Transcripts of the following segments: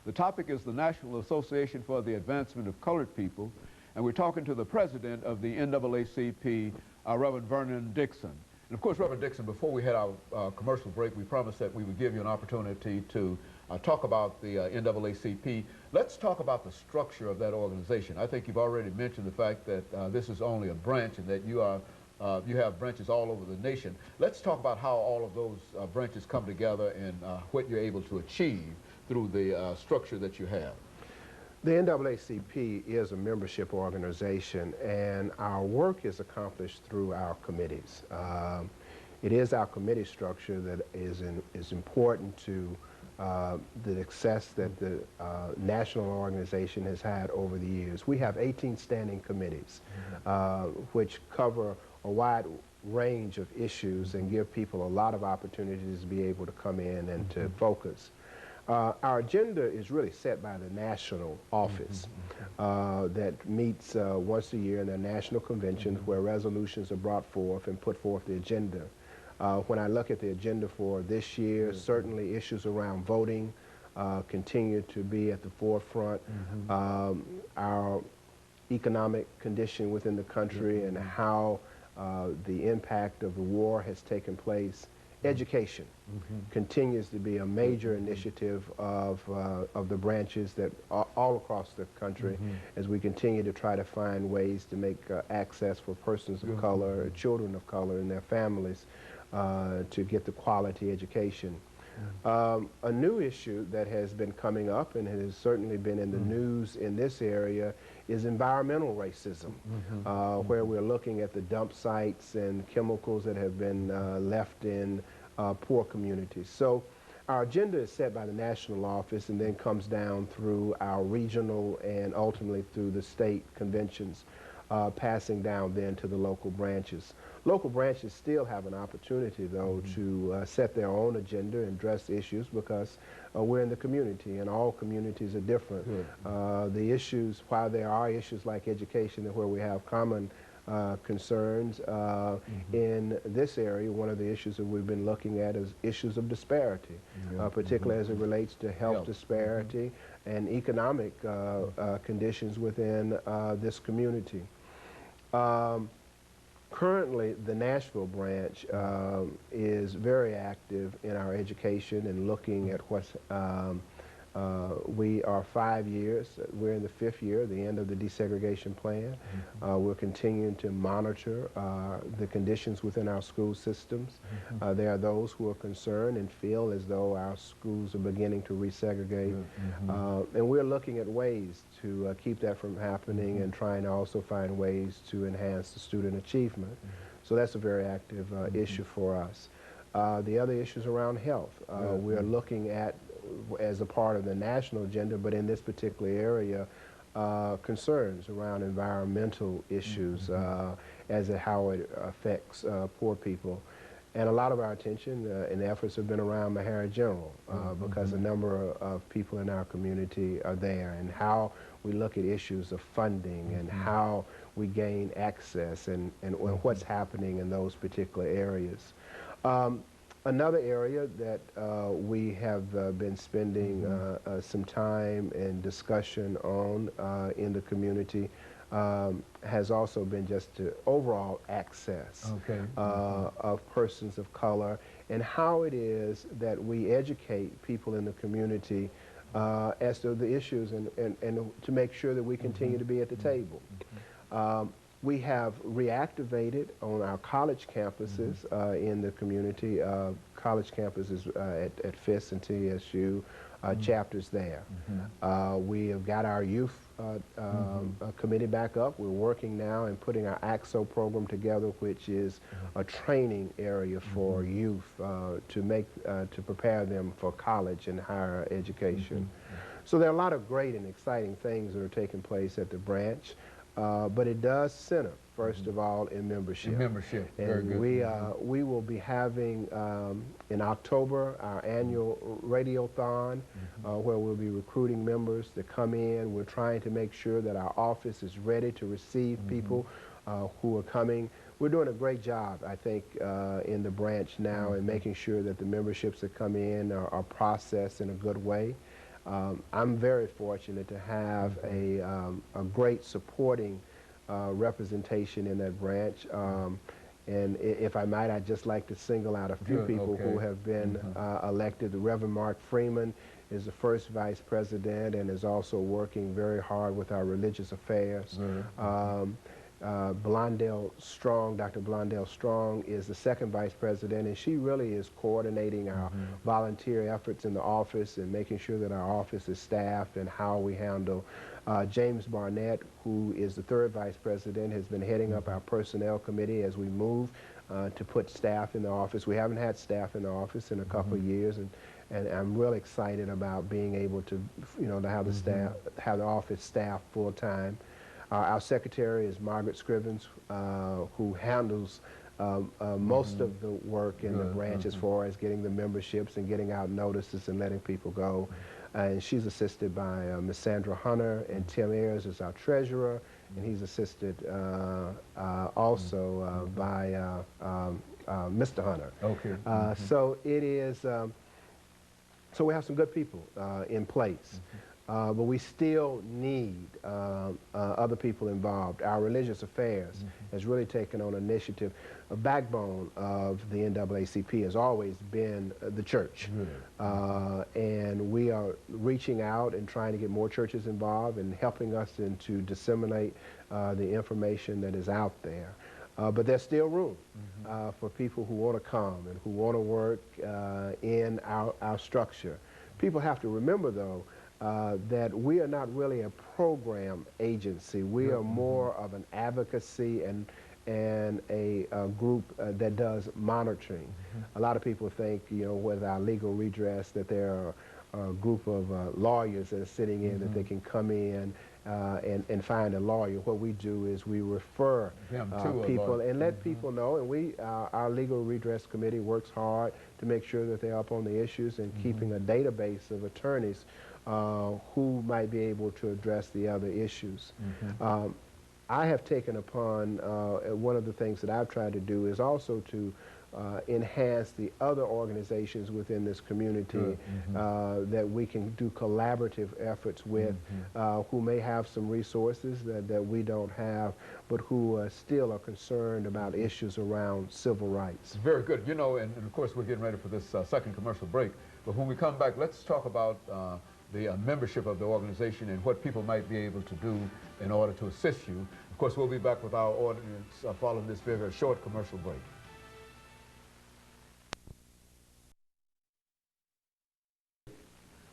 The topic is the National Association for the Advancement of Colored People, and we're talking to the president of the NAACP, Reverend Vernon Dixon. And of course, Reverend Dixon, before we had our commercial break, we promised that we would give you an opportunity to talk about the NAACP. Let's talk about the structure of that organization. I think you've already mentioned the fact that this is only a branch and that you have branches all over the nation. Let's talk about how all of those branches come together and what you're able to achieve through the structure that you have. The NAACP is a membership organization, and our work is accomplished through our committees. It is our committee structure that is important to the success that the national organization has had over the years. We have 18 standing committees, which cover a wide range of issues and give people a lot of opportunities to be able to come in and to focus. Our agenda is really set by the national office that meets once a year in their national conventions where resolutions are brought forth and put forth the agenda. When I look at the agenda for this year, certainly issues around voting continue to be at the forefront. Our economic condition within the country and how the impact of the war has taken place. Education continues to be a major initiative of the branches that all across the country as we continue to try to find ways to make access for persons of color, children of color and their families to get the quality education. A new issue that has been coming up and has certainly been in the news in this area is environmental racism, where we're looking at the dump sites and chemicals that have been left in poor communities. So our agenda is set by the national office and then comes down through our regional and ultimately through the state conventions, passing down then to the local branches. Local branches still have an opportunity, though, to set their own agenda and address issues because we're in the community and all communities are different. The issues, while there are issues like education and where we have common concerns in this area, one of the issues that we've been looking at is issues of disparity, particularly as it relates to health disparity and economic conditions within this community. Currently, the Nashville branch is very active in our education and looking at what's, we are 5 years, we're in the 5th year, the end of the desegregation plan. We're continuing to monitor the conditions within our school systems. There are those who are concerned and feel as though our schools are beginning to resegregate. And we're looking at ways to keep that from happening and trying to also find ways to enhance the student achievement. So that's a very active issue for us. The other issues around health. We're looking at, as a part of the national agenda, but in this particular area, concerns around environmental issues as to how it affects poor people. And a lot of our attention and efforts have been around Mahara General because a number of people in our community are there, and how we look at issues of funding and how we gain access and what's happening in those particular areas. Another area that we have been spending some time and discussion on in the community has also been just to overall access of persons of color and how it is that we educate people in the community as to the issues and to make sure that we continue to be at the table. We have reactivated on our college campuses in the community, college campuses at FIS and TSU, chapters there. We have got our youth committee back up. We're working now and putting our AXO program together, which is a training area for youth to prepare them for college and higher education. So there are a lot of great and exciting things that are taking place at the branch. But it does center, first of all, in membership. Very good. We will be having in October our annual radiothon where we'll be recruiting members to come in. We're trying to make sure that our office is ready to receive people who are coming. We're doing a great job, I think, in the branch now in making sure that the memberships that come in are processed in a good way. I'm very fortunate to have a great supporting representation in that branch. And if I might, I'd just like to single out a few people who have been elected. The Reverend Mark Freeman is the first vice president and is also working very hard with our religious affairs. Blondell Strong, Dr. Blondell Strong is the second vice president, and she really is coordinating our volunteer efforts in the office and making sure that our office is staffed and how we handle. James Barnett, who is the third vice president, has been heading up our personnel committee as we move to put staff in the office. We haven't had staff in the office in a couple of years, and I'm really excited about being able to, to have the staff, have the office staffed full time. Our secretary is Margaret Scrivens, who handles most of the work in the branch as far as getting the memberships and getting out notices and letting people go. And she's assisted by Ms. Sandra Hunter, and Tim Ayers is our treasurer, and he's assisted also by Mr. Hunter. So it is, so we have some good people in place. But we still need other people involved. Our religious affairs has really taken on initiative. A backbone of the NAACP has always been the church. And we are reaching out and trying to get more churches involved and helping us to disseminate the information that is out there. But there's still room for people who want to come and who want to work in our structure. People have to remember, though, that we are not really a program agency. We are more of an advocacy and a group that does monitoring. A lot of people think, with our legal redress, that there are a group of lawyers that are sitting in that they can come in and find a lawyer. What we do is we refer people and let people know, and our legal redress committee works hard to make sure that they're up on the issues and keeping a database of attorneys who might be able to address the other issues. I have taken upon, one of the things that I've tried to do is also to enhance the other organizations within this community that we can do collaborative efforts with, who may have some resources that we don't have, but who still are concerned about issues around civil rights. Very good. And of course we're getting ready for this second commercial break, but when we come back, let's talk about the membership of the organization and what people might be able to do in order to assist you. Of course, we'll be back with our audience following this very short commercial break.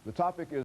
The topic is